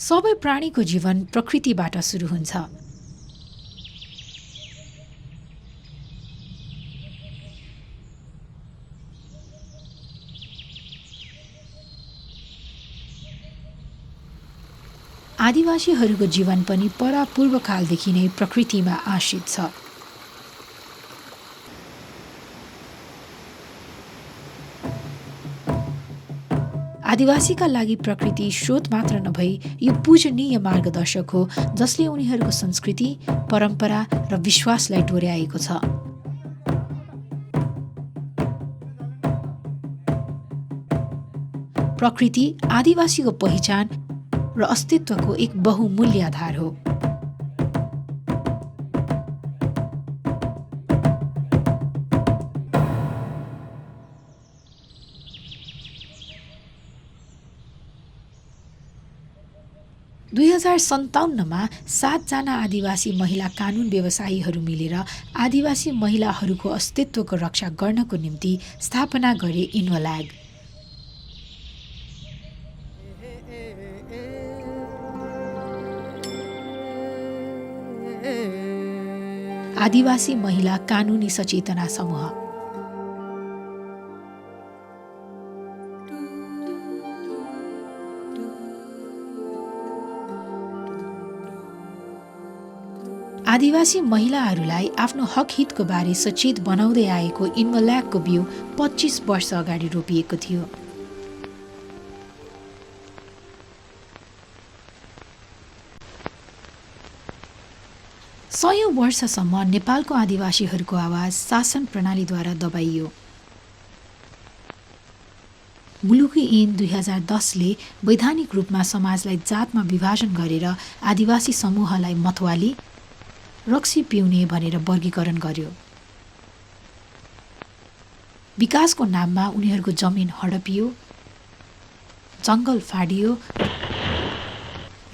सबै प्राणीको जीवन प्रकृतिबाट सुरु हुन्छ। आदिवासीहरूको जीवन पनि परापूर्वकालदेखि नै प्रकृतिमा आश्रित छ। आदिवासीका लागि प्रकृति स्रोत मात्र नभई यो पूजनीय मार्गदर्शक हो जसले उनीहरूको संस्कृति, परम्परा र विश्वासलाई डोर्याएको छ। प्रकृति आदिवासीको पहिचान र अस्तित्वको एक बहुमूल्य आधार हो। दुई 2057मा 7 जना आदिवासी महिला कानुन व्यवसायीहरू मिलेर आदिवासी महिलाहरूको अस्तित्वको रक्षा गर्नको निम्ति स्थापना गरे इन्वल्याग। आदिवासी महिला कानुनी सचेतना समूह। आदिवासी महिलाहरूलाई आफ्नो हक हितको बारे सचेत बनाउँदै आएको इन्वल्यागको बिउ 25 वर्ष अगाडि रोपिएको थियो। सयौं वर्षसम्म नेपालको आदिवासीहरूको आवाज शासन प्रणालीद्वारा दबाइयो। मुलुकी ऐन 2010ले वैधानिक रूपमा समाजलाई जातमा विभाजन गरेर आदिवासी समूहलाई मतवाली, रक्सी पिउने भनेर वर्गीकरण गर्यो। विकासको नाममा उनीहरूको जमिन हडपियो, जङ्गल फाडियो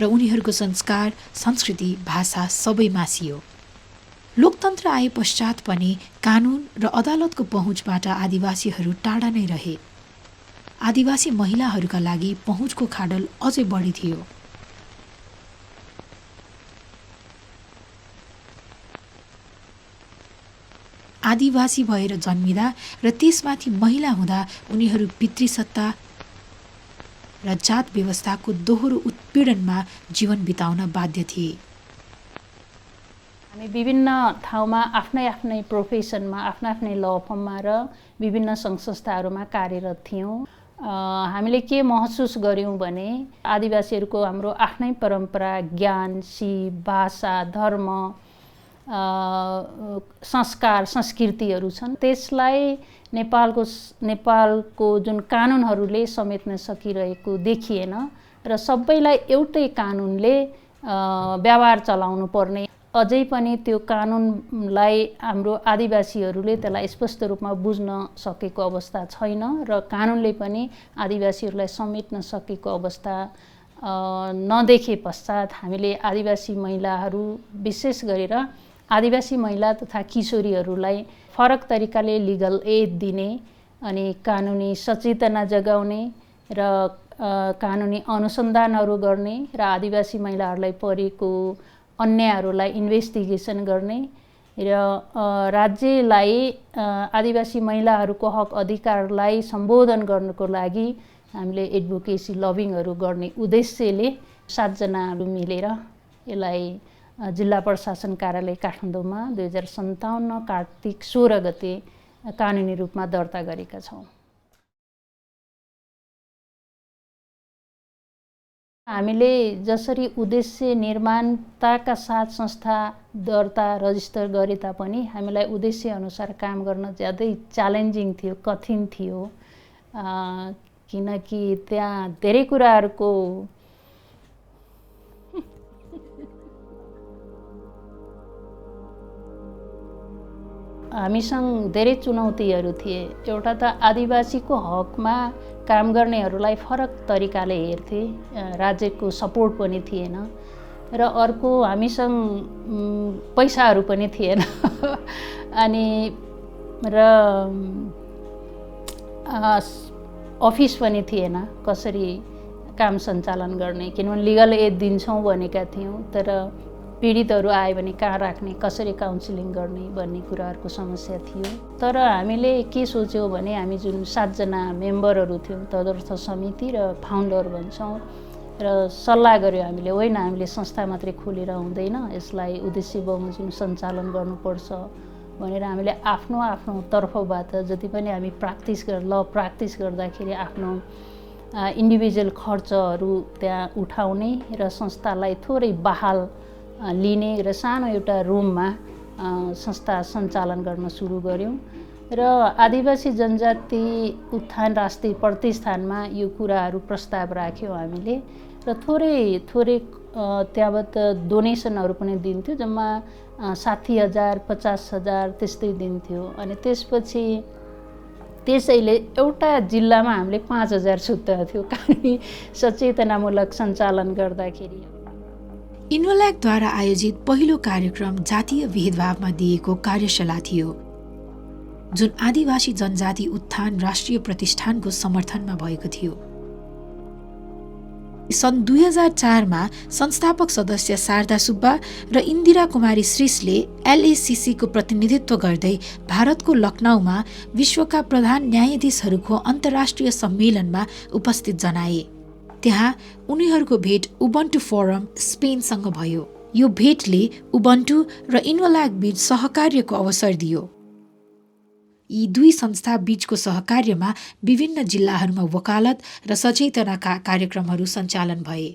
र उनीहरूको संस्कार, संस्कृति, भाषा सबै मासियो। लोकतन्त्र आए पश्चात पनि कानुन र अदालतको पहुँचबाट आदिवासीहरू टाढा नै रहे। आदिवासी महिलाहरूका लागि पहुँचको खाडल अझै बढी थियो। आदिवासी भएर जन्मिँदा र त्यसमाथि महिला हुँदा उनीहरू पितृसत्ता र जात व्यवस्थाको दोहोरो उत्पीडनमा जीवन बिताउन बाध्य थिए। हामी विभिन्न ठाउँमा आफ्नै प्रोफेसनमा, आफ्नै ल फर्ममा र विभिन्न सङ्घ संस्थाहरूमा कार्यरत थियौँ। हामीले के महसुस गर्यौँ भने आदिवासीहरूको हाम्रो आफ्नै परम्परा, ज्ञान, सिप, भाषा, धर्म, संस्कार, संस्कृतिहरू छन्। त्यसलाई नेपालको जुन कानुनहरूले समेट्न सकिरहेको देखिएन र सबैलाई एउटै कानुनले व्यवहार चलाउनु पर्ने, अझै पनि त्यो कानुनलाई हाम्रो आदिवासीहरूले त्यसलाई स्पष्ट रूपमा बुझ्न सकेको अवस्था छैन र कानुनले पनि आदिवासीहरूलाई समेट्न सकेको अवस्था नदेखे पश्चात हामीले आदिवासी महिलाहरू, विशेष गरेर आदिवासी महिला तथा किशोरीहरूलाई फरक तरिकाले लिगल एड दिने अनि कानुनी सचेतना जगाउने र कानुनी अनुसन्धानहरू गर्ने र आदिवासी महिलाहरूलाई परेको अन्यायहरूलाई इन्भेस्टिगेसन गर्ने र राज्यलाई आदिवासी महिलाहरूको हक अधिकारलाई सम्बोधन गर्नको लागि हामीले एडभोकेसी लबिङहरू गर्ने उद्देश्यले 7 जनाहरू मिलेर यसलाई जिल्ला प्रशासन कार्यालय काठमाडौँमा 2057 कार्तिक 16 गते कानुनी रूपमा दर्ता गरेका छौँ। हामीले जसरी उद्देश्य निर्माणताका साथ संस्था दर्ता रजिस्टर गरे तापनि हामीलाई उद्देश्य अनुसार काम गर्न ज्यादै च्यालेन्जिङ थियो, कठिन थियो, किनकि त्यहाँ धेरै कुराहरूको हामीसँग धेरै चुनौतीहरू थिए। एउटा त आदिवासीको हकमा काम गर्नेहरूलाई फरक तरिकाले हेर्थे, राज्यको सपोर्ट पनि थिएन र अर्को हामीसँग पैसाहरू पनि थिएन अनि र अफिस पनि थिएन कसरी काम सञ्चालन गर्ने, किनभने लिगल एड दिन्छौँ भनेका थियौँ, तर पीडितहरू आयो भने कहाँ राख्ने, कसरी काउन्सिलिङ गर्ने भन्ने कुराहरूको समस्या थियो। तर हामीले के सोच्यौँ भने हामी जुन 7 जना मेम्बरहरू थियौँ तदर्थ समिति र फाउन्डर भन्छौँ, र सल्लाह गऱ्यो हामीले, होइन हामीले संस्था मात्रै खोलेर हुँदैन, यसलाई उद्देश्य बमोजिम सञ्चालन गर्नुपर्छ भनेर हामीले आफ्नो आफ्नो तर्फबाट जति पनि हामी प्र्याक्टिस गर्दाखेरि आफ्नो इन्डिभिजुअल खर्चहरू त्यहाँ उठाउने र संस्थालाई थोरै बहाल लिने र सानो एउटा रुममा संस्था सञ्चालन गर्न सुरु गऱ्यौँ। र आदिवासी जनजाति उत्थान राष्ट्रिय प्रतिष्ठानमा यो कुराहरू प्रस्ताव राख्यौँ हामीले, र थोरै त्यहाँबाट डोनेसनहरू पनि दिन्थ्यो, जम्मा 60,000 50,000 त्यस्तै दिन्थ्यो। अनि त्यसपछि त्यसैले एउटा जिल्लामा हामीले 5,000 छुट्याएको थियो कानुनी सचेतनामूलक सञ्चालन गर्दाखेरि। इन्वोल्यागद्वारा आयोजित पहिलो कार्यक्रम जातीय भेदभावमा दिएको कार्यशाला थियो, जुन आदिवासी जनजाति उत्थान राष्ट्रिय प्रतिष्ठानको समर्थनमा भएको थियो। सन् 2004 मा संस्थापक सदस्य शारदा सुब्बा र इन्दिरा कुमारी श्रीषले LACC को प्रतिनिधित्व गर्दै भारतको लखनऊमा विश्वका प्रधान न्यायाधीशहरूको अन्तर्राष्ट्रिय सम्मेलनमा उपस्थित जनाए। त्यहाँ उनीहरूको भेट उबन्टु फोरम स्पेनसँग भयो। यो भेटले उबन्टु र इन्वोल्याग बीच सहकार्यको अवसर दियो। यी दुई संस्था बीचको सहकार्यमा विभिन्न जिल्लाहरूमा वकालत र सचेतनाका कार्यक्रमहरू सञ्चालन भए।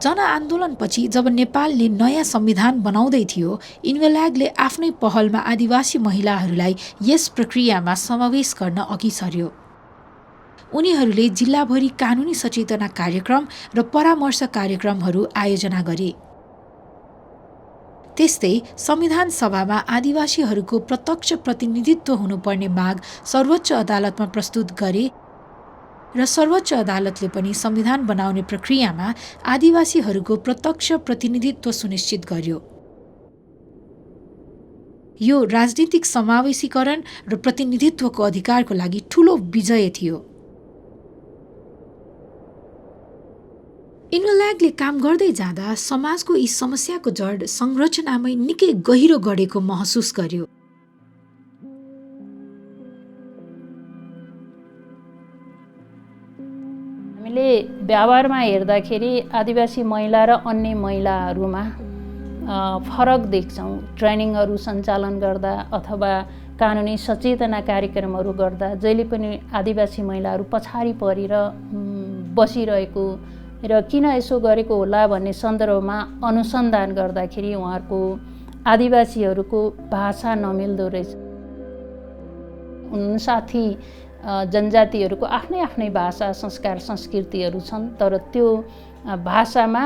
जनआन्दोलनपछि जब नेपालले नयाँ संविधान बनाउँदै थियो, इन्वोल्यागले आफ्नै पहलमा आदिवासी महिलाहरूलाई यस प्रक्रियामा समावेश गर्न अघि सर्यो। उनीहरूले जिल्लाभरि कानुनी सचेतना कार्यक्रम र परामर्श कार्यक्रमहरू आयोजना गरे। त्यस्तै संविधान सभामा आदिवासीहरूको प्रत्यक्ष प्रतिनिधित्व हुनुपर्ने माग सर्वोच्च अदालतमा प्रस्तुत गरे र सर्वोच्च अदालतले पनि संविधान बनाउने प्रक्रियामा आदिवासीहरूको प्रत्यक्ष प्रतिनिधित्व सुनिश्चित गर्यो। यो राजनीतिक समावेशीकरण र प्रतिनिधित्वको अधिकारको लागि ठूलो विजय थियो। इन्वोल्यागले काम गर्दै जाँदा समाजको यी समस्याको जड संरचनामै निकै गहिरो गढेको महसुस गर्यो। हामीले व्यवहारमा हेर्दाखेरि आदिवासी महिला र अन्य महिलाहरूमा फरक देख्छौँ। ट्रेनिङहरू सञ्चालन गर्दा अथवा कानुनी सचेतना कार्यक्रमहरू गर्दा जहिले पनि आदिवासी महिलाहरू पछाडि परेर बसिरहेको र किन यसो गरेको होला भन्ने सन्दर्भमा अनुसन्धान गर्दाखेरि उहाँहरूको आदिवासीहरूको भाषा नमिल्दो रहेछ। 59 जनजातिहरूको आफ्नै आफ्नै भाषा, संस्कार, संस्कृतिहरू छन्, तर त्यो भाषामा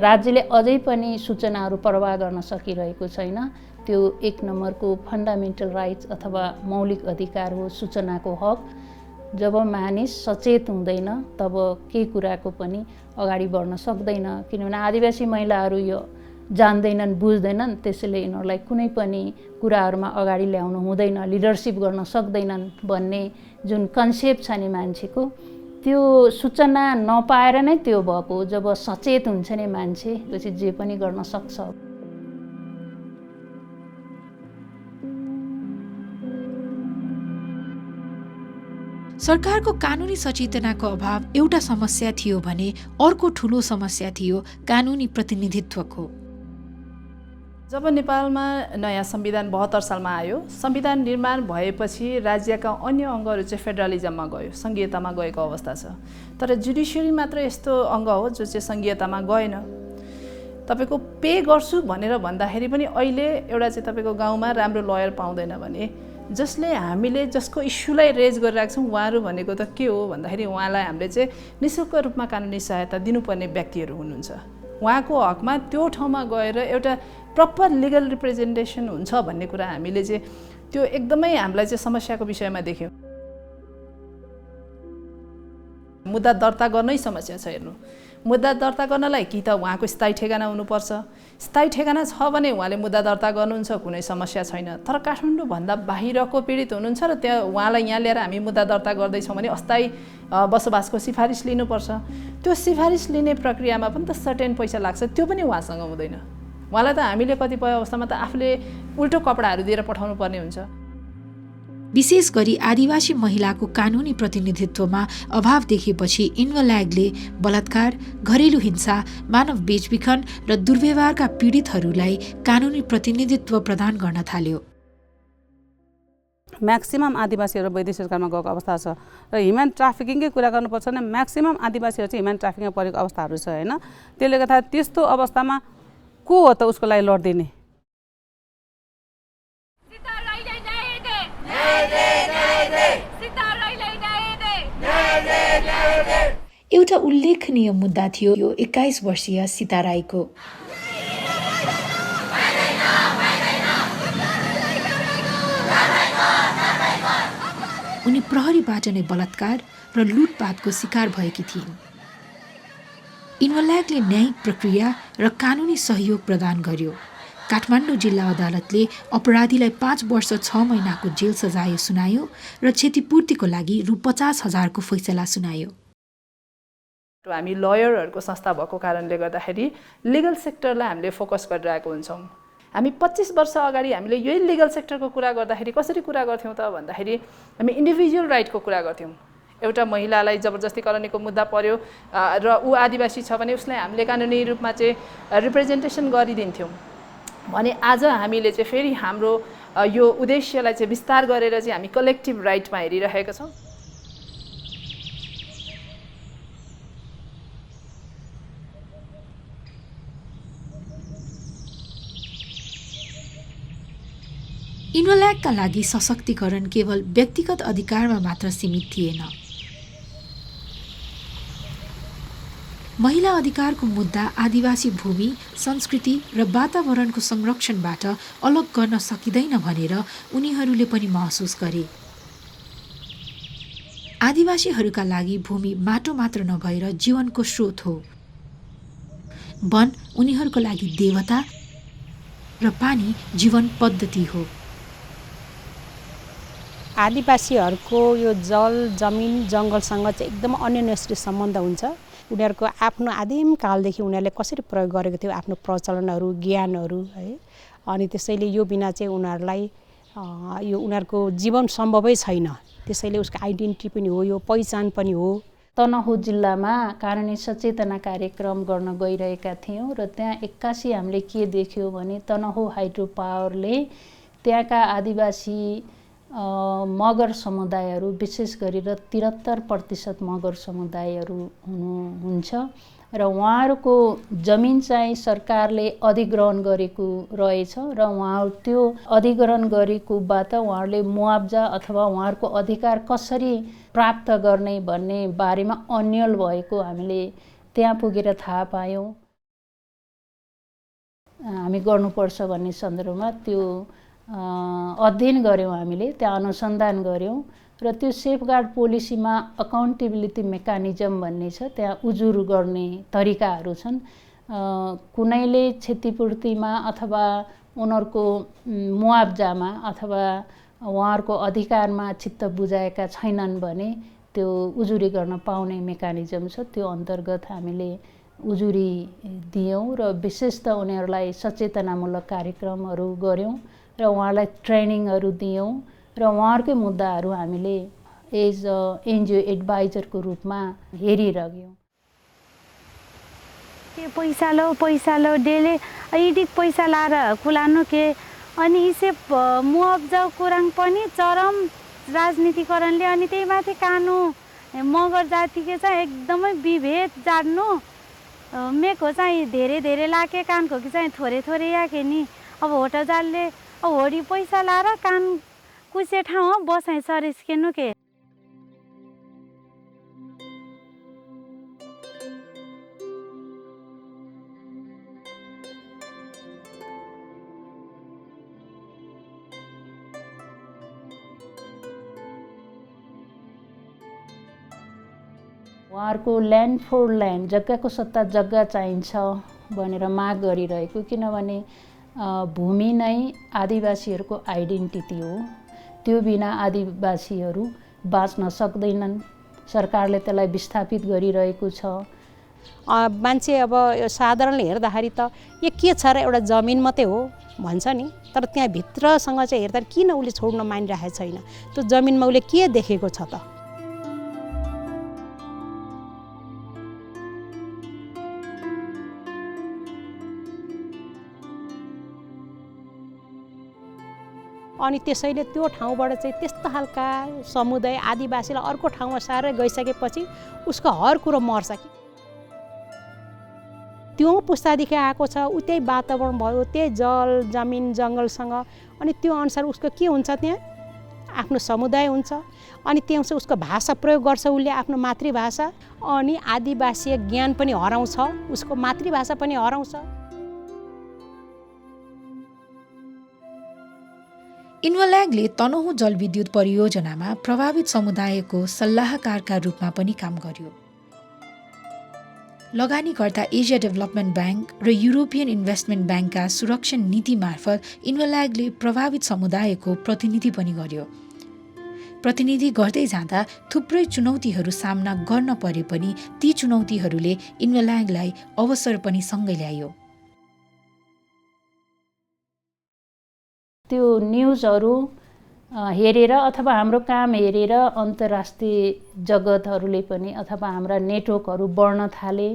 राज्यले अझै पनि सूचनाहरू प्रवाह गर्न सकिरहेको छैन। त्यो 1 नम्बरको फन्डामेन्टल राइट्स अथवा मौलिक अधिकार हो, सूचनाको हक। जब मानिस सचेत हुँदैन तब केही कुराको पनि अगाडि बढ्न सक्दैन, किनभने आदिवासी महिलाहरू यो जान्दैनन्, बुझ्दैनन्, त्यसैले यिनीहरूलाई कुनै पनि कुराहरूमा अगाडि ल्याउनु हुँदैन, लिडरसिप गर्न सक्दैनन् भन्ने जुन कन्सेप्ट छ नि मान्छेको, त्यो सूचना नपाएर नै त्यो भएको। जब सचेत हुन्छ नि मान्छे, पछि जे पनि गर्न सक्छ। सरकारको कानुनी सचेतनाको अभाव एउटा समस्या थियो भने अर्को ठूलो समस्या थियो कानुनी प्रतिनिधित्वको। जब नेपालमा नयाँ संविधान 72 सालमा आयो, संविधान निर्माण भएपछि राज्यका अन्य अङ्गहरू चाहिँ फेडरलिजममा गयो, संघीयतामा गएको अवस्था छ। तर जुडिसियरी मात्र यस्तो अङ्ग हो जो चाहिँ संघीयतामा गएन। तपाईको पे गर्छु भनेर भन्दाखेरि पनि अहिले एउटा चाहिँ तपाईको गाउँमा राम्रो लयर पाउँदैन भने जसको इस्युलाई रेज गरिरहेको छौँ उहाँहरू भनेको त के हो भन्दाखेरि उहाँलाई हामीले चाहिँ निःशुल्क रूपमा कानुनी सहायता दिनुपर्ने व्यक्तिहरू हुनुहुन्छ। उहाँको हकमा त्यो ठाउँमा गएर एउटा प्रपर लिगल रिप्रेजेन्टेसन हुन्छ भन्ने कुरा हामीले चाहिँ त्यो एकदमै हामीलाई चाहिँ समस्याको विषयमा देख्यौँ। मुद्दा दर्ता गर्नै समस्या छ। हेर्नु, मुद्दा दर्ता गर्नलाई कि त उहाँको स्थायी ठेगाना हुनुपर्छ, स्थायी ठेगाना छ भने उहाँले मुद्दा दर्ता गर्नुहुन्छ, कुनै समस्या छैन। तर काठमाडौँभन्दा बाहिरको पीडित हुनुहुन्छ र त्यहाँ उहाँलाई यहाँ ल्याएर हामी मुद्दा दर्ता गर्दैछौँ भने अस्थायी बसोबासको सिफारिस लिनुपर्छ। त्यो सिफारिस लिने प्रक्रियामा पनि त सर्टेन पैसा लाग्छ, त्यो पनि उहाँसँग हुँदैन। उहाँलाई त हामीले कतिपय अवस्थामा त आफूले उल्टो कपडाहरू दिएर पठाउनु पर्ने हुन्छ। विशेष गरी आदिवासी महिलाको कानुनी प्रतिनिधित्वमा अभाव देखेपछि इन्भल्यागले बलात्कार, घरेलु हिंसा, मानव बेचबिखन र दुर्व्यवहारका पीडितहरूलाई कानुनी प्रतिनिधित्व प्रदान गर्न थाल्यो। म्याक्सिमम आदिवासीहरू वैदेशिक सरकारमा गएको अवस्था छ र ह्युमन ट्राफिकिङकै कुरा गर्नुपर्छ भने म्याक्सिमम आदिवासीहरू चाहिँ ह्युमन ट्राफिकिङमा परेको अवस्थाहरू छ होइन। त्यसले गर्दा त्यस्तो अवस्थामा को हो त उसको लागि लडिदिने? एउटा उल्लेखनीय मुद्दा थियो यो 21 वर्षीय सीता राईको। उनी प्रहरीबाट नै बलात्कार र लुटपाटको शिकार भएकी थिइन्। इन्भल्यागले न्यायिक प्रक्रिया र कानुनी सहयोग प्रदान गर्यो। काठमाडौँ जिल्ला अदालतले अपराधीलाई 5 वर्ष 6 महिनाको जेल सजाय सुनायो र क्षतिपूर्तिको लागि रु 50,000 को फैसला सुनायो। हामी लयरहरूको संस्था भएको कारणले गर्दाखेरि लिगल सेक्टरलाई हामीले फोकस गरिरहेको हुन्छौँ। हामी 25 वर्ष अगाडि हामीले यही लिगल सेक्टरको कुरा गर्दाखेरि कसरी कुरा गर्थ्यौँ त भन्दाखेरि हामी इन्डिभिजुअल राइटको कुरा गर्थ्यौँ। एउटा महिलालाई जबरजस्तीकरणको मुद्दा पर्यो र ऊ आदिवासी छ भने उसलाई हामीले कानुनी रूपमा चाहिँ रिप्रेजेन्टेसन गरिदिन्थ्यौँ भने आज हामीले चाहिँ फेरि हाम्रो यो उद्देश्यलाई चाहिँ विस्तार गरेर चाहिँ हामी कलेक्टिभ राइटमा हेरिरहेका छौँ। इन्भल्यागका लागि सशक्तिकरण केवल व्यक्तिगत अधिकारमा मात्र सीमित थिएन। महिला अधिकारको मुद्दा आदिवासी भूमि, संस्कृति र वातावरणको संरक्षणबाट अलग गर्न सकिँदैन भनेर उनीहरूले पनि महसुस गरे। आदिवासीहरूका लागि भूमि माटो मात्र नभएर जीवनको स्रोत हो। वन उनीहरूको लागि देवता र पानी जीवन पद्धति हो। आदिवासीहरूको यो जल, जमिन, जङ्गलसँग चाहिँ एकदम अन्योन्यश्री सम्बन्ध हुन्छ। उनीहरूको आफ्नो आदिम कालदेखि उनीहरूले कसरी प्रयोग गरेको थियो आफ्नो प्रचलनहरू, ज्ञानहरू है। अनि त्यसैले यो बिना चाहिँ उनीहरूलाई यो उनीहरूको जीवन सम्भवै छैन। त्यसैले उसको आइडेन्टिटी पनि हो, यो पहिचान पनि हो। तनहुँ जिल्लामा कानुनी सचेतना कार्यक्रम गर्न गइरहेका थियौँ र त्यहाँ 81 हामीले के देख्यौँ भने तनहुँ हाइड्रो पावरले त्यहाँका आदिवासी मगर समुदायहरू विशेष गरेर 73% मगर समुदायहरू हुनुहुन्छ र उहाँहरूको जमिन चाहिँ सरकारले अधिग्रहण गरेको रहेछ र उहाँहरू त्यो अधिग्रहण गरेकोबाट उहाँहरूले मुआब्जा अथवा उहाँहरूको अधिकार कसरी प्राप्त गर्ने भन्ने बारेमा अन्यल भएको हामीले त्यहाँ पुगेर थाहा पायौँ। हामी गर्नुपर्छ भन्ने सन्दर्भमा त्यो अध्ययन गऱ्यौँ, हामीले त्यहाँ अनुसन्धान गऱ्यौँ र त्यो सेफगार्ड पोलिसीमा अकाउन्टेबिलिटी मेकानिजम भन्ने छ। त्यहाँ उजुर गर्ने तरिकाहरू छन्। कुनैले क्षतिपूर्तिमा अथवा उनीहरूको मुआब्जामा अथवा उहाँहरूको अधिकारमा चित्त बुझाएका छैनन् भने त्यो उजुरी गर्न पाउने मेकानिजम छ। त्यो अन्तर्गत हामीले उजुरी दियौँ र विशेष त उनीहरूलाई सचेतनामूलक कार्यक्रमहरू गऱ्यौँ र उहाँलाई ट्रेनिङहरू दियौँ र उहाँहरूकै मुद्दाहरू हामीले एज एनजिओ एडभाइजरको रूपमा हेरिरह्यौँ। के पैसा लो डेली इडिक पैसा लाएर कुलानु के अनि इसे मुआब्जा कुराङ पनि चरम राजनीतिकरणले अनि त्यही माथि कानुन मगर जातिको चाहिँ एकदमै विभेद जान्नु मेको चाहिँ धेरै लाके कानको कि चाहिँ थोरै याके नि अब होटजालले होडी पैसा लाएर कान कुसे ठाउँ बसाइ सरिस्केनु के उहाँहरूको ल्यान्ड फर ल्यान्ड, जग्गाको सट्टा जग्गा चाहिन्छ भनेर माग गरिरहेको, किनभने भूमि नै आदिवासीहरूको आइडेन्टिटी हो। त्यो बिना आदिवासीहरू बाँच्न सक्दैनन्। सरकारले त्यसलाई विस्थापित गरिरहेको छ। मान्छे अब साधारणले हेर्दाखेरि त यो के छ र एउटा जमिन मात्रै हो भन्छ नि, तर त्यहाँ भित्रसँग चाहिँ हेर्दा किन उसले छोड्न मानिरहेको छैन? त्यो जमिनमा उसले के देखेको छ त? अनि त्यसैले त्यो ठाउँबाट चाहिँ त्यस्तो खालका समुदाय आदिवासीलाई अर्को ठाउँमा सारेर गइसकेपछि उसको हर कुरो मर्छ कि। त्यो पुस्तादेखि आएको छ, ऊ त्यही वातावरण भयो, त्यही जल जमिन जङ्गलसँग, अनि त्यो अनुसार उसको के हुन्छ, त्यहाँ आफ्नो समुदाय हुन्छ। अनि त्यहाँ उसको भाषा प्रयोग गर्छ उसले, आफ्नो मातृभाषा। अनि आदिवासीय ज्ञान पनि हराउँछ, उसको मातृभाषा पनि हराउँछ। इन्भल्यागले तनहुँ जलविद्युत परियोजनामा प्रभावित समुदायको सल्लाहकारका रूपमा पनि काम गर्यो। लगानीकर्ता एसिया डेभलपमेन्ट ब्याङ्क र युरोपियन इन्भेस्टमेन्ट ब्याङ्कका सुरक्षण नीति मार्फत इन्भल्यागले प्रभावित समुदायको प्रतिनिधि पनि गर्यो। प्रतिनिधि गर्दै जाँदा थुप्रै चुनौतीहरू सामना गर्न परे पनि ती चुनौतीहरूले इन्भल्यागलाई अवसर पनि सँगै ल्यायो। त्यो न्युजहरू हेरेर अथवा हाम्रो काम हेरेर अन्तर्राष्ट्रिय जगतहरूले पनि अथवा हाम्रा नेटवर्कहरू बढ्न थाले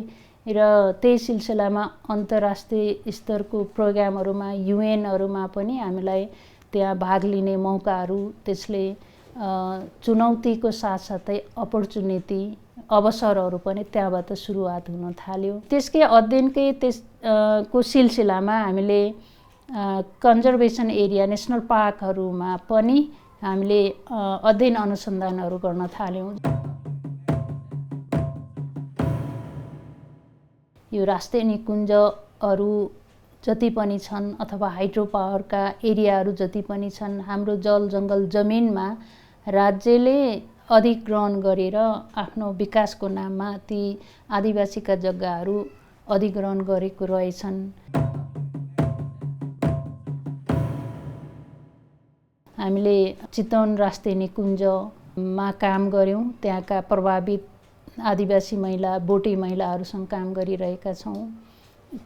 र त्यही सिलसिलामा अन्तर्राष्ट्रिय स्तरको प्रोग्रामहरूमा युएनहरूमा पनि हामीलाई त्यहाँ भाग लिने मौकाहरू, त्यसले चुनौतीको साथसाथै अपर्च्युनिटी अवसरहरू पनि त्यहाँबाट सुरुवात हुन थाल्यो। त्यसकै अध्ययनकै को सिलसिलामा हामीले कन्जर्भेसन एरिया नेसनल पार्कहरूमा पनि हामीले अध्ययन अनुसन्धानहरू गर्न थाल्यौँ। यो राष्ट्रिय निकुञ्जहरू जति पनि छन् अथवा हाइड्रो पावरका एरियाहरू जति पनि छन्, हाम्रो जल जङ्गल जमिनमा राज्यले अधिग्रहण गरेर आफ्नो विकासको नाममा ती आदिवासीका जग्गाहरू अधिग्रहण गरेको रहेछन्। हामीले चितवन राष्ट्रिय निकुञ्जमा काम गऱ्यौँ। त्यहाँका प्रभावित आदिवासी महिला, बोटे महिलाहरूसँग काम गरिरहेका छौँ।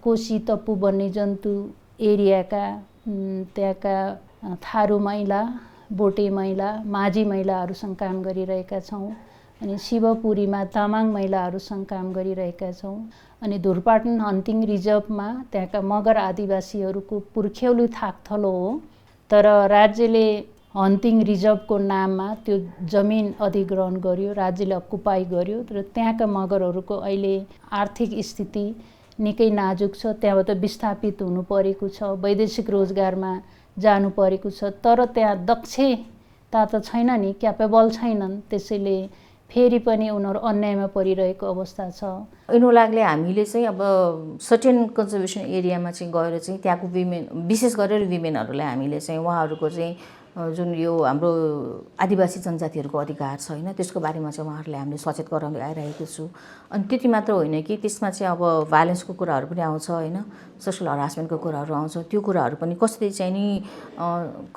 कोशी तप्पु वन्यजन्तु एरियाका त्यहाँका थारू महिला, बोटे महिला, माझी महिलाहरूसँग काम गरिरहेका छौँ। अनि शिवपुरीमा तामाङ महिलाहरूसँग काम गरिरहेका छौँ। अनि धुरपाटन हन्टिङ रिजर्भमा त्यहाँका मगर आदिवासीहरूको पुर्ख्यौली थाकथलो हो, तर राज्यले हन्टिङ रिजर्भको नाममा त्यो जमिन अधिग्रहण गर्यो, राज्यले अकुपाई गर्यो। तर त्यहाँका मगरहरूको अहिले आर्थिक स्थिति निकै नाजुक छ, त्यहाँबाट विस्थापित हुनु परेको छ, वैदेशिक रोजगारमा जानु परेको छ, तर त्यहाँ दक्षता त छैन नि, क्यापेबल छैनन्। त्यसैले फेरि पनि उनीहरू अन्यायमा परिरहेको अवस्था छ। इन्भल्यागले हामीले चाहिँ अब सर्टेन कन्जर्भेसन एरियामा चाहिँ गएर चाहिँ त्यहाँको विमेन, विशेष गरेर विमेनहरूलाई हामीले चाहिँ उहाँहरूको चाहिँ जुन यो हाम्रो आदिवासी जनजातिहरूको अधिकार छ होइन, त्यसको बारेमा चाहिँ उहाँहरूलाई हामीले सचेत गराउँदै आइरहेको छु। अनि त्यति मात्र होइन कि त्यसमा चाहिँ अब भाइलेन्सको कुराहरू पनि आउँछ होइन, सेक्सुअल हरासमेन्टको कुराहरू आउँछ। त्यो कुराहरू पनि कसरी चाहिँ नि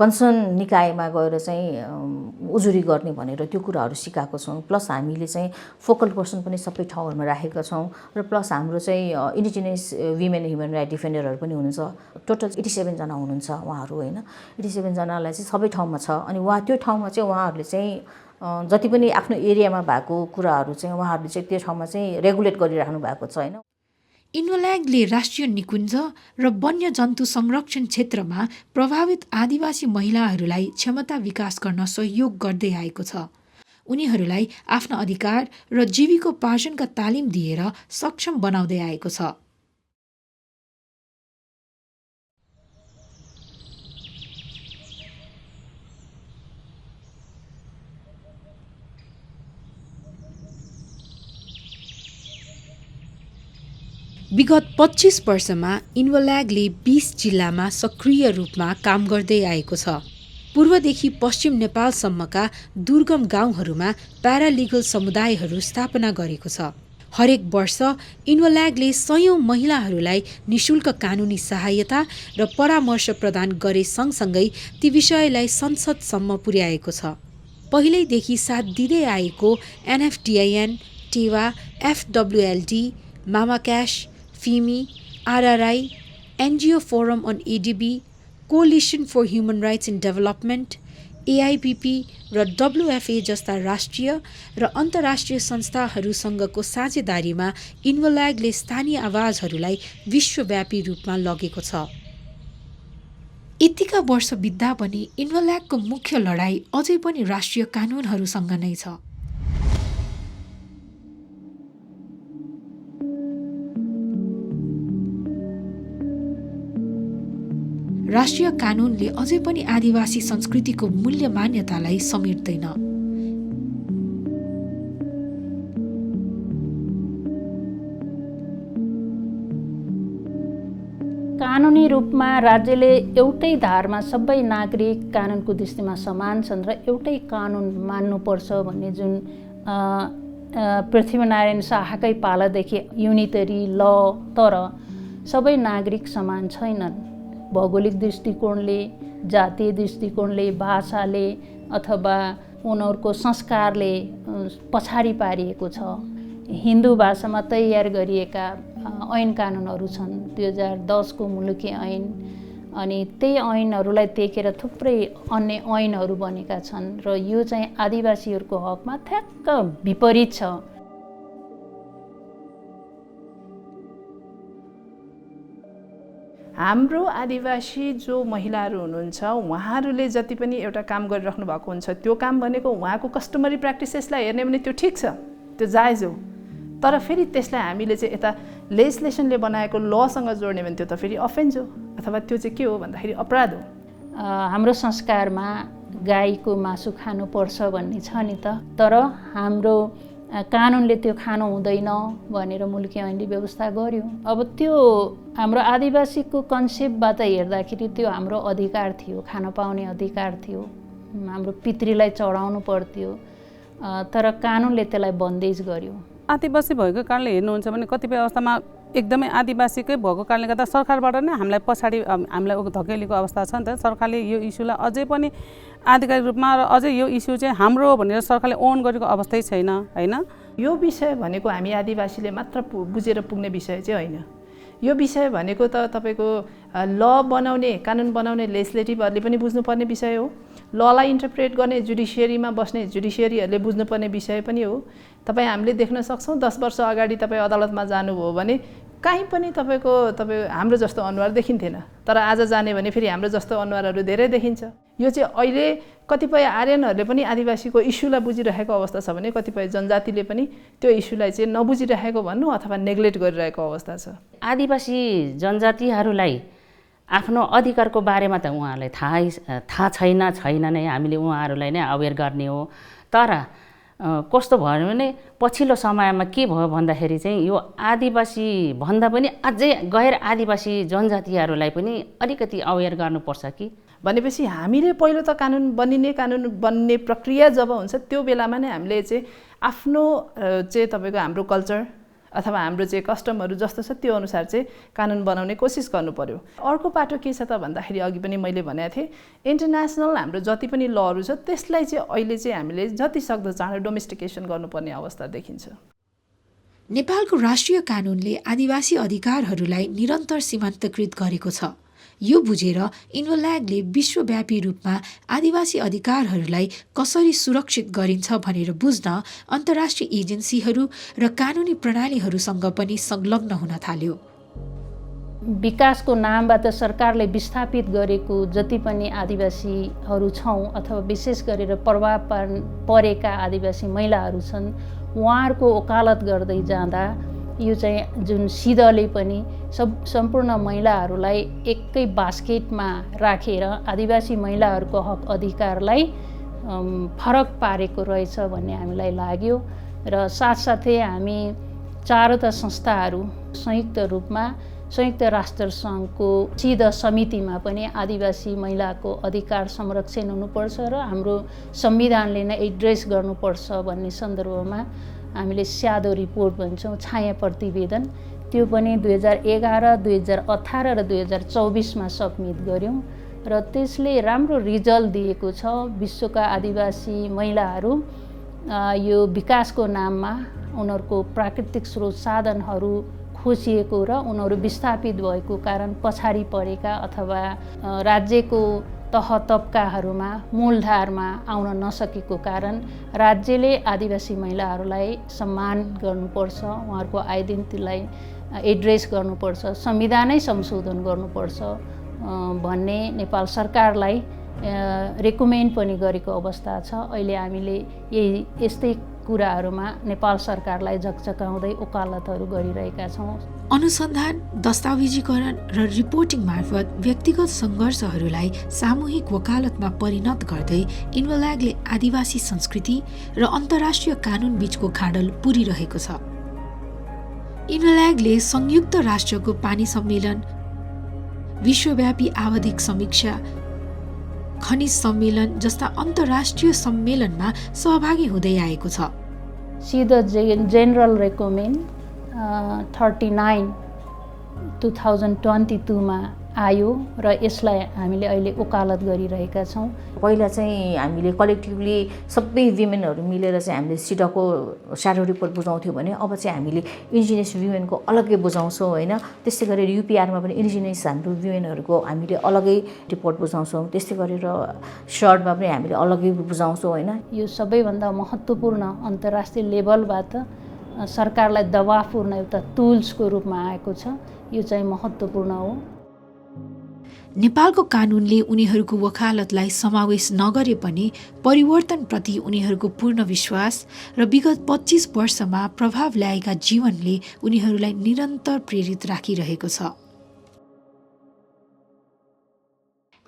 कन्सर्न निकायमा गएर चाहिँ उजुरी गर्ने भनेर त्यो कुराहरू सिकाएको छौँ। प्लस हामीले चाहिँ फोकल पर्सन पनि सबै ठाउँहरूमा राखेका छौँ र प्लस हाम्रो चाहिँ इन्डिजिनियस विमेन ह्युमन राइट डिफेन्डरहरू पनि हुनुहुन्छ। टोटल 87 जना हुनुहुन्छ उहाँहरू होइन। 87 जनालाई चाहिँ सबै ठाउँमा छ। अनि त्यो ठाउँमा चाहिँ उहाँहरूले चाहिँ जति पनि आफ्नो एरियामा भएको कुराहरू चाहिँ उहाँहरूले चाहिँ त्यो ठाउँमा चाहिँ रेगुलेट गरिराख्नु भएको छ होइन। इन्भल्यागले राष्ट्रिय निकुञ्ज र वन्यजन्तु संरक्षण क्षेत्रमा प्रभावित आदिवासी महिलाहरूलाई क्षमता विकास गर्न सहयोग गर्दै आएको छ। उनीहरूलाई आफ्ना अधिकार र जीविकोपार्जनका तालिम दिएर सक्षम बनाउँदै आएको छ। विगत 25 वर्षमा इन्भल्यागले 20 जिल्लामा सक्रिय रूपमा काम गर्दै आएको छ। पूर्वदेखि पश्चिम नेपालसम्मका दुर्गम गाउँहरूमा प्यारालिगल समुदायहरू स्थापना गरेको छ। हरेक वर्ष इन्भोल्यागले सयौं महिलाहरूलाई निशुल्क कानुनी सहायता र परामर्श प्रदान गरे सँगसँगै ती विषयलाई संसदसम्म पुर्याएको छ। पहिल्यैदेखि साथ दिँदै आएको NFDIN, Tewa, FWLD, Mama Cash, FIMI, RRI, NGO forum on ADB, coalition for human rights in development, AIPP र WFA जस्ता राष्ट्रिय र अन्तर्राष्ट्रिय संस्थाहरूसँगको साझेदारीमा इन्भोल्यागले स्थानीय आवाजहरूलाई विश्वव्यापी रूपमा लगेको छ। यतिका वर्ष बित्दा पनि इन्भोल्यागको मुख्य लडाई अझै पनि राष्ट्रिय कानुनहरूसँग नै छ। राष्ट्रिय कानुनले अझै पनि आदिवासी संस्कृतिको मूल्य मान्यतालाई समेट्दैन। कानुनी रूपमा राज्यले एउटै धारमा सबै नागरिक कानुनको दृष्टिमा समान छन् र एउटै कानुन मान्नुपर्छ भन्ने जुन पृथ्वीनारायण शाहकै पालादेखि युनिटरी ल, तर सबै नागरिक समान छैनन्। भौगोलिक दृष्टिकोणले, जातीय दृष्टिकोणले, भाषाले अथवा उनीहरूको संस्कारले पछाडि पारिएको छ। हिन्दू भाषामा तयार गरिएका ऐन कानुनहरू छन्, 2010 को मुलुकी ऐन, अनि त्यही ऐनहरूलाई टेकेर थुप्रै अन्य ऐनहरू बनेका छन् र यो चाहिँ आदिवासीहरूको हकमा ठ्याक्क विपरीत छ। हाम्रो आदिवासी जो महिलाहरू हुनुहुन्छ उहाँहरूले जति पनि एउटा काम गरिराख्नु भएको हुन्छ त्यो काम भनेको उहाँको कस्टमरी प्र्याक्टिसेसलाई हेर्ने भने त्यो ठिक छ, त्यो जायज हो। तर फेरि त्यसलाई हामीले चाहिँ यता लेजिस्लेसनले बनाएको लसँग जोड्ने भने त्यो त फेरि अफेन्स हो, अथवा त्यो चाहिँ के हो भन्दाखेरि अपराध हो। हाम्रो संस्कारमा गाईको मासु खानुपर्छ भन्ने छ नि त, तर हाम्रो कानुनले त्यो खानु हुँदैन भनेर मुलुकी ऐनले व्यवस्था गर्यो। अब त्यो हाम्रो आदिवासीको कन्सेप्टबाट हेर्दाखेरि त्यो हाम्रो अधिकार थियो, खान पाउने अधिकार थियो, हाम्रो पितृलाई चढाउनु पर्थ्यो, तर कानुनले त्यसलाई बन्देज गर्यो। आदिवासी भएको कारणले हेर्नुहुन्छ भने कतिपय अवस्थामा एकदमै आदिवासीकै भएको कारणले गर्दा सरकारबाट नै हामीलाई पछाडि हामीलाई धकेलेको अवस्था छ नि त। सरकारले यो इस्युलाई अझै पनि आधिकारिक रूपमा र अझै यो इस्यु चाहिँ हाम्रो भनेर सरकारले ओन गरेको अवस्थै छैन, होइन? यो विषय भनेको हामी आदिवासीले मात्र बुझेर पुग्ने विषय चाहिँ होइन। यो विषय भनेको त तपाईँको ल बनाउने, कानुन बनाउने लेजिस्लेटिभहरूले पनि बुझ्नुपर्ने विषय हो। ललाई इन्टरप्रेट गर्ने जुडिसियरीमा बस्ने जुडिसियरीहरूले बुझ्नुपर्ने विषय पनि हो। तपाईँ हामीले देख्न सक्छौँ 10 वर्ष अगाडि तपाईँ अदालतमा जानुभयो भने कहीँ पनि तपाईँ हाम्रो जस्तो अनुहार देखिन्थेन, तर आज जाने भने फेरि हाम्रो जस्तो अनुहारहरू धेरै देखिन्छ। यो चाहिँ अहिले कतिपय आर्यनहरूले पनि आदिवासीको इस्युलाई बुझिरहेको अवस्था छ भने कतिपय जनजातिले पनि त्यो इस्युलाई चाहिँ नबुझिरहेको भन्नु अथवा नेग्लेक्ट गरिरहेको अवस्था छ। आदिवासी जनजातिहरूलाई आफ्नो अधिकारको बारेमा त उहाँहरूलाई थाहा छैन नै, हामीले उहाँहरूलाई नै अवेर गर्ने हो। तर कस्तो भयो भने पछिल्लो समयमा के भयो भन्दाखेरि चाहिँ यो आदिवासी भन्दा पनि अझै गैर आदिवासी जनजातिहरूलाई पनि अलिकति अवेर गर्नुपर्छ कि भनेपछि हामीले पहिलो त कानुन बन्ने प्रक्रिया जब हुन्छ त्यो बेलामा नै हामीले चाहिँ आफ्नो चाहिँ तपाईँको हाम्रो कल्चर अथवा हाम्रो चाहिँ कस्टमहरू जस्तो छ त्यो अनुसार चाहिँ कानुन बनाउने कोसिस गर्नु पर्यो। अर्को पाटो के छ त भन्दाखेरि अघि पनि मैले भनेको थिएँ, इन्टरनेसनल हाम्रो जति पनि लहरू छ त्यसलाई चाहिँ अहिले चाहिँ हामीले जति सक्दो चाँडो डोमेस्टिकेसन गर्नुपर्ने अवस्था देखिन्छ। नेपालको राष्ट्रिय कानुनले आदिवासी अधिकारहरूलाई निरन्तर सीमान्तकृत गरेको छ। यो बुझेर इन्भोल्यागले विश्वव्यापी रूपमा आदिवासी अधिकारहरूलाई कसरी सुरक्षित गरिन्छ भनेर बुझ्न अन्तर्राष्ट्रिय एजेन्सीहरू र कानुनी प्रणालीहरूसँग पनि संलग्न हुन थाल्यो। विकासको नामबाट सरकारले विस्थापित गरेको जति पनि आदिवासीहरू छौँ अथवा विशेष गरेर प्रभाव परेका आदिवासी महिलाहरू छन्, उहाँहरूको वकालत गर्दै जाँदा यो चाहिँ जुन सिधले पनि सम्पूर्ण महिलाहरूलाई एकै बास्केटमा राखेर आदिवासी महिलाहरूको हक अधिकारलाई फरक पारेको रहेछ भन्ने हामीलाई लाग्यो। र साथसाथै हामी चारवटा संस्थाहरू संयुक्त रूपमा संयुक्त राष्ट्र सङ्घको सिधा समितिमा पनि आदिवासी महिलाको अधिकार संरक्षण हुनुपर्छ र हाम्रो संविधानले नै एड्रेस गर्नुपर्छ भन्ने सन्दर्भमा हामीले स्याडो रिपोर्ट भन्छौँ, छाया प्रतिवेदन, त्यो पनि 2011, 2018 र 2024मा सबमिट गऱ्यौँ र त्यसले राम्रो रिजल्ट दिएको छ। विश्वका आदिवासी महिलाहरू यो विकासको नाममा उनीहरूको प्राकृतिक स्रोत साधनहरू खोसिएको र उनीहरू विस्थापित भएको कारण पछाडि परेका अथवा राज्यको तह तबकाहरूमा मूलधारमा आउन नसकेको कारण राज्यले आदिवासी महिलाहरूलाई सम्मान गर्नुपर्छ, उहाँहरूको आइडेन्टिटीलाई एड्रेस गर्नुपर्छ, संविधानै संशोधन गर्नुपर्छ भन्ने नेपाल सरकारलाई रेकमेन्ड पनि गरेको अवस्था छ। अहिले हामीले यस्तै कुराहरूमा नेपाल सरकारलाई झकझकाउँदै वकालतहरू गरिरहेका छौँ। अनुसन्धान, दस्तावेजीकरण र रिपोर्टिङ मार्फत व्यक्तिगत सङ्घर्षहरूलाई सामूहिक वकालतमा परिणत गर्दै इन्भोल्यागले आदिवासी संस्कृति र अन्तर्राष्ट्रिय कानुन बीचको खाडल पुरिरहेको छ। इन्भोल्यागले संयुक्त राष्ट्रको पानी सम्मेलन, विश्वव्यापी आवधिक समीक्षा, खनिज सम्मेलन जस्ता अन्तर्राष्ट्रिय सम्मेलनमा सहभागी हुँदै आएको छ। सिधा जेनरल रेकमेन्ड 39 2022 मा आयो र यसलाई हामीले अहिले वकालत गरिरहेका छौँ। पहिला चाहिँ हामीले कलेक्टिभली सबै विमेनहरू मिलेर चाहिँ हामीले सिडाको स्याडो रिपोर्ट बुझाउँथ्यौँ भने अब चाहिँ हामीले इन्डिजिनियस विमेनको अलग्गै बुझाउँछौँ होइन। त्यस्तै गरेर युपिआरमा पनि इन्डिजिनियस हाम्रो विमेनहरूको हामीले अलग्गै रिपोर्ट बुझाउँछौँ। त्यस्तै गरेर सर्टमा पनि हामीले अलग्गै बुझाउँछौँ होइन। यो सबैभन्दा महत्त्वपूर्ण अन्तर्राष्ट्रिय लेभलबाट सरकारलाई दबाव पुर्न एउटा टुल्सको रूपमा आएको छ। यो चाहिँ महत्त्वपूर्ण हो। नेपालको कानुनले उनीहरूको वकालतलाई समावेश नगरे पनि परिवर्तनप्रति उनीहरूको पूर्ण विश्वास र विगत 25 वर्षमा प्रभाव ल्याएका जीवनले उनीहरूलाई निरन्तर प्रेरित राखिरहेको छ।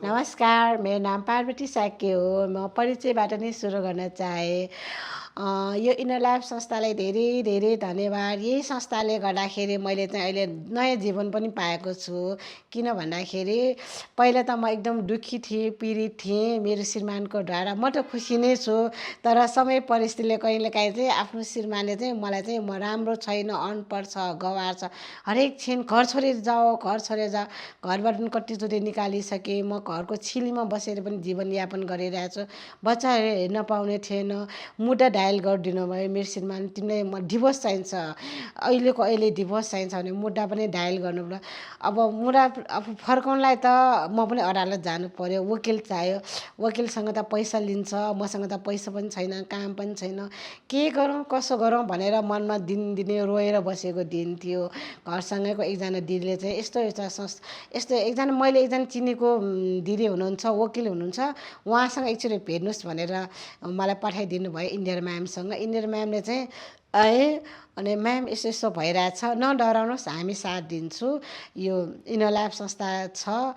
नमस्कार, मेरो नाम पार्वती साक्य हो। म परिचयबाट नै सुरु गर्न चाहे। यो इनोल्याब संस्थालाई धेरै धेरै धन्यवाद। यही संस्थाले गर्दाखेरि मैले चाहिँ अहिले नयाँ जीवन पनि पाएको छु। किन भन्दाखेरि पहिला त म एकदम दुःखी थिएँ, पीडित थिएँ मेरो श्रीमानको द्वारा। म त खुसी नै छु, तर समय परिस्थितिले कहिलेकाहीँ चाहिँ आफ्नो श्रीमानले चाहिँ मलाई चाहिँ म राम्रो छैन, अनपढ छ, गवार छ, हरेक छिन घर छोडेर जाऊ, घर छोडेर जाऊ। घरबाट पनि कतिचोटि निकालिसकेँ। म घरको छिलीमा बसेर पनि जीवनयापन गरिरहेको छु। बच्चाहरू हेर्न पाउने थिएन। मुद्दा डायल गरिदिनु भयो मेरो श्रीमान, तिमीलाई म डिभोर्स चाहिन्छ, अहिले डिभोर्स चाहिन्छ भने मुद्दा पनि डायल गर्नु पर्यो। अब मुद्दा फर्काउनलाई त म पनि अदालत जानु पर्यो, वकिल चाहियो। वकिलसँग त पैसा लिन्छ, मसँग त पैसा पनि छैन, काम पनि छैन। के गरौँ कसो गरौँ भनेर मनमा दिनदिनै रोएर बसेको दिन थियो। घरसँगैको एकजना दिदीले चाहिँ यस्तो एकजना मैले एकजना चिनेको दिदी हुनुहुन्छ, वकिल हुनुहुन्छ, उहाँसँग एकचोटि भेट्नुहोस् भनेर मलाई पठाइदिनु भयो इन्दिरा म्यामसँग। इन्दिरा म्यामले चाहिँ अनि म्याम यस्तो यस्तो भइरहेछ, नडराउनुहोस्, हामी साथ दिन्छौँ, यो इनोल्याब संस्था छ,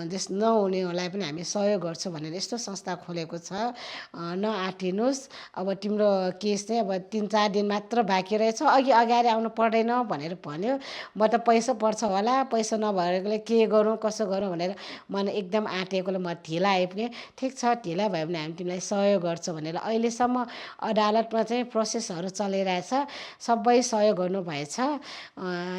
जस नहुनेहरूलाई पनि हामी सहयोग गर्छौँ भनेर यस्तो संस्था खोलेको छ, नआटिनुहोस्। अब तिम्रो केस चाहिँ अब 3-4 दिन मात्र बाँकी रहेछ, अगाडि आउनु पर्दैन भनेर भन्यो। म त पैसा पर्छ होला, पैसा नभएकोले के गरौँ कसो गरौँ भनेर मन एकदम आँटेकोले म ढिला आइपुगेँ। ठिक छ, ढिला भयो भने हामी तिमीलाई सहयोग गर्छौँ भनेर अहिलेसम्म अदालतमा चाहिँ प्रोसेसहरू चलिरहेछ। सबै सहयोग गर्नुभएछ।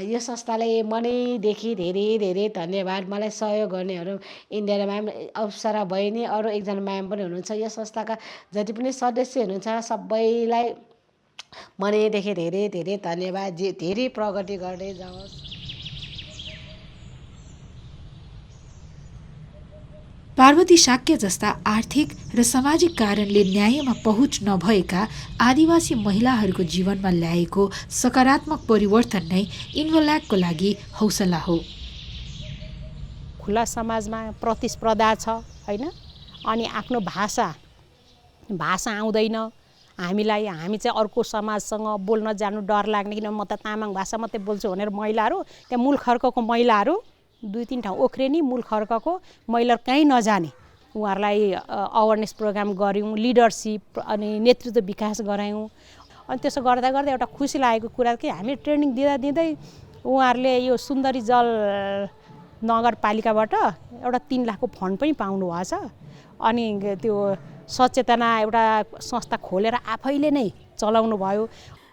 यो संस्थालाई मनैदेखि धेरै धेरै धन्यवाद। मलाई सहयोग गर्नेहरू इन्दिरा म्याम, अप्सरा बहिनी, अरू एकजना म्याम पनि हुनुहुन्छ। यो संस्थाका जति पनि सदस्य हुनुहुन्छ सबैलाई मनैदेखि धेरै धेरै धन्यवाद। धेरै प्रगति गर्दै जाओस्। पार्वती शाक्य जस्ता आर्थिक र सामाजिक कारणले न्यायमा पहुँच नभएका आदिवासी महिलाहरूको जीवनमा ल्याएको सकारात्मक परिवर्तन नै इन्भोल्यागको लागि हौसला हो। खुला समाजमा प्रतिस्पर्धा छ होइन, अनि आफ्नो भाषा आउँदैन हामीलाई। हामी चाहिँ अर्को समाजसँग बोल्न जानु डर लाग्ने, किनभने म त तामाङ भाषा मात्रै बोल्छु भनेर महिलाहरू, त्यहाँ मूल खर्कको महिलाहरू 2-3 ठाउँ ओख्रेनी मूल खर्कको महिलाहरू कहीँ नजाने, उहाँहरूलाई अवेरनेस प्रोग्राम गऱ्यौँ, लिडरसिप अनि नेतृत्व विकास गरायौँ। अनि त्यसो गर्दा गर्दा एउटा खुसी लागेको कुरा कि हामी ट्रेनिङ दिँदै उहाँहरूले यो सुन्दरी जल नगरपालिकाबाट एउटा 3 लाखको फन्ड पनि पाउनु भएछ। अनि त्यो सचेतना एउटा संस्था खोलेर आफैले नै चलाउनु भयो।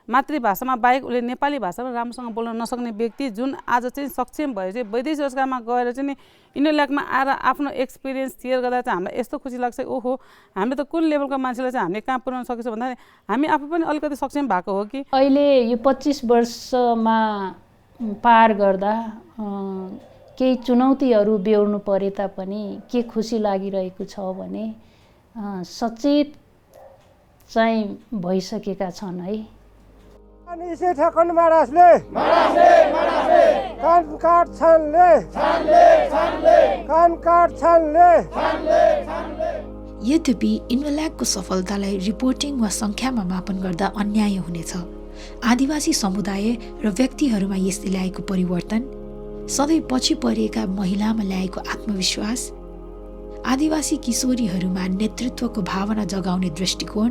मातृभाषामा बाहेक उसले नेपाली भाषामा राम्रोसँग बोल्न नसक्ने व्यक्ति जुन आज चाहिँ सक्षम भए चाहिँ वैदेशिक रोजगारमा गएर चाहिँ इनोल्याकमा आएर आफ्नो एक्सपिरियन्स सेयर गर्दा चाहिँ हामीलाई यस्तो खुसी लाग्छ, ओहो हामीले त कुन लेभलको मान्छेलाई चाहिँ हामीले कहाँ पुर्याउन सकेछौँ भन्दाखेरि हामी आफू पनि अलिकति सक्षम भएको हो कि। अहिले यो 25 वर्षमा पार गर्दा केही चुनौतीहरू बेहोर्नु परे तापनि के खुसी लागिरहेको छ भने सचेत चाहिँ भइसकेका छन् है। इसे ठकन मारासले कान काट छानले कान काट छानले। यद्यपि इन्भोल्याकको सफलतालाई रिपोर्टिङ वा सङ्ख्यामा मापन गर्दा अन्याय हुनेछ। आदिवासी समुदाय र व्यक्तिहरूमा यसले ल्याएको परिवर्तन, सधैँ पछि परिएका महिलामा ल्याएको आत्मविश्वास, आदिवासी किशोरीहरूमा नेतृत्वको भावना जगाउने दृष्टिकोण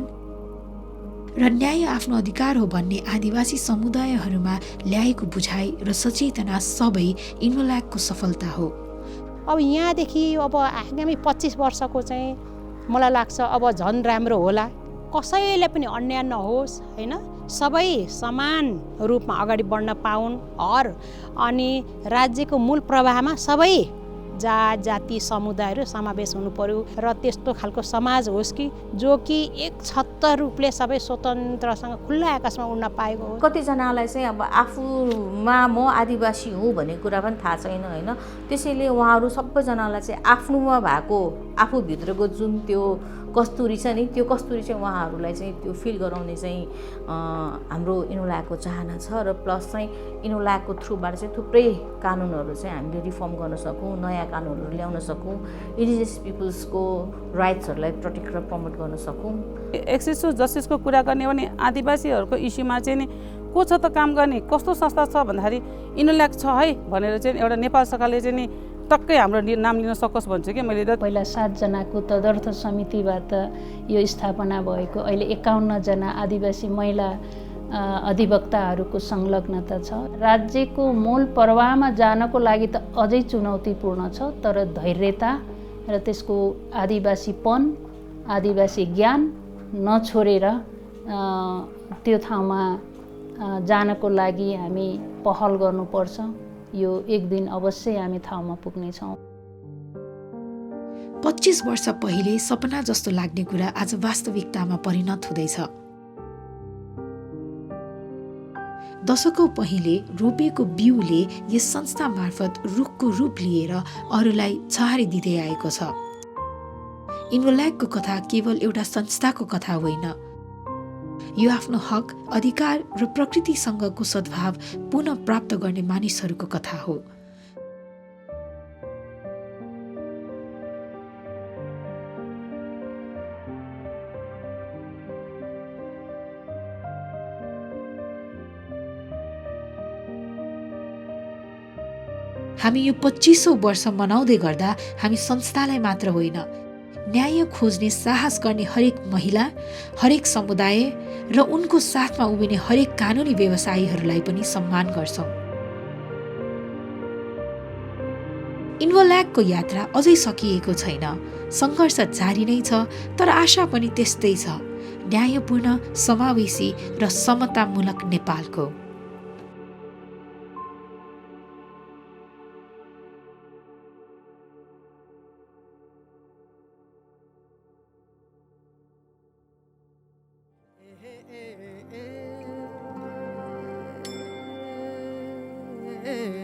र न्याय आफ्नो अधिकार हो भन्ने आदिवासी समुदायहरूमा ल्याएको बुझाइ र सचेतना सबै इन्भोल्याकको सफलता हो। अब यहाँदेखि अब आगामी 25 वर्षको चाहिँ मलाई लाग्छ अब झन् राम्रो होला। कसैले पनि अन्याय नहोस् हैन, सबै समान रूपमा अगाडि बढ्न पाउन् अनि राज्यको मूल प्रवाहमा सबै जात जाति समुदायहरू समावेश हुनु पर्यो र त्यस्तो खालको समाज होस् कि जो कि एक छत्तर रूपले सबै स्वतन्त्रसँग खुल्ला आकाशमा उड्न पाएको हो। कतिजनालाई चाहिँ अब आफूमा म आदिवासी हुँ भन्ने कुरा पनि थाहा छैन होइन। त्यसैले उहाँहरू सबैजनालाई चाहिँ आफ्नोमा भएको आफूभित्रको जुन त्यो कस्तुरी छ नि, त्यो कस्तुरी चाहिँ उहाँहरूलाई चाहिँ त्यो फिल गराउने चाहिँ हाम्रो इनोल्याकको चाहना छ। र प्लस चाहिँ इनोल्याकको थ्रुबाट चाहिँ थुप्रै कानुनहरू चाहिँ हामीले रिफर्म गर्न सकौँ, नयाँ कानुनहरू ल्याउन सकौँ, इन्डिजिनियस पिपुल्सको राइट्सहरूलाई प्रोटेक्ट र प्रमोट गर्न सकौँ। एक्सेस टु जस्टिसको कुरा गर्ने भने आदिवासीहरूको इस्युमा चाहिँ नि को छ त काम गर्ने, कस्तो संस्था छ भन्दाखेरि इनोल्याक छ है भनेर चाहिँ एउटा नेपाल सरकारले चाहिँ नि टक्कै हाम्रो नाम लिन सकोस् भन्छु कि मैले। पहिला 7 जनाको तदर्थ समितिबाट यो स्थापना भएको, अहिले 51 जना आदिवासी महिला अधिवक्ताहरूको संलग्नता छ। राज्यको मूल प्रवाहमा जानको लागि त अझै चुनौतीपूर्ण छ, तर धैर्यता र त्यसको आदिवासीपन, आदिवासी ज्ञान नछोडेर त्यो ठाउँमा जानको लागि हामी पहल गर्नुपर्छ। यो एक दिन अवश्य हामी ठाउँमा पुग्नेछौँ। 25 वर्ष पहिले सपना जस्तो लाग्ने कुरा आज वास्तविकतामा परिणत हुँदैछ। दशकौं पहिले रोपेको बिउले यस संस्था मार्फत रुखको रूप लिएर अरूलाई छहारिदिँदै आएको छ। इन्भोल्याकको कथा केवल एउटा संस्थाको कथा होइन, यो आफ्नो हक, अधिकार र प्रकृतिसँगको सद्भाव पुनः प्राप्त गर्ने मानिसहरूको कथा हो। हामी यो 25औं वर्ष मनाउँदै गर्दा हामी संस्थालाई मात्र होइन, न्याय खोज्ने साहस गर्ने हरेक महिला, हरेक समुदाय र उनको साथमा उभिने हरेक कानुनी व्यवसायीहरूलाई पनि सम्मान गर्छौं। इन्भोल्याकको यात्रा अझै सकिएको छैन, सङ्घर्ष जारी नै छ, तर आशा पनि त्यस्तै छ, न्यायपूर्ण, समावेशी र समतामूलक नेपालको। ए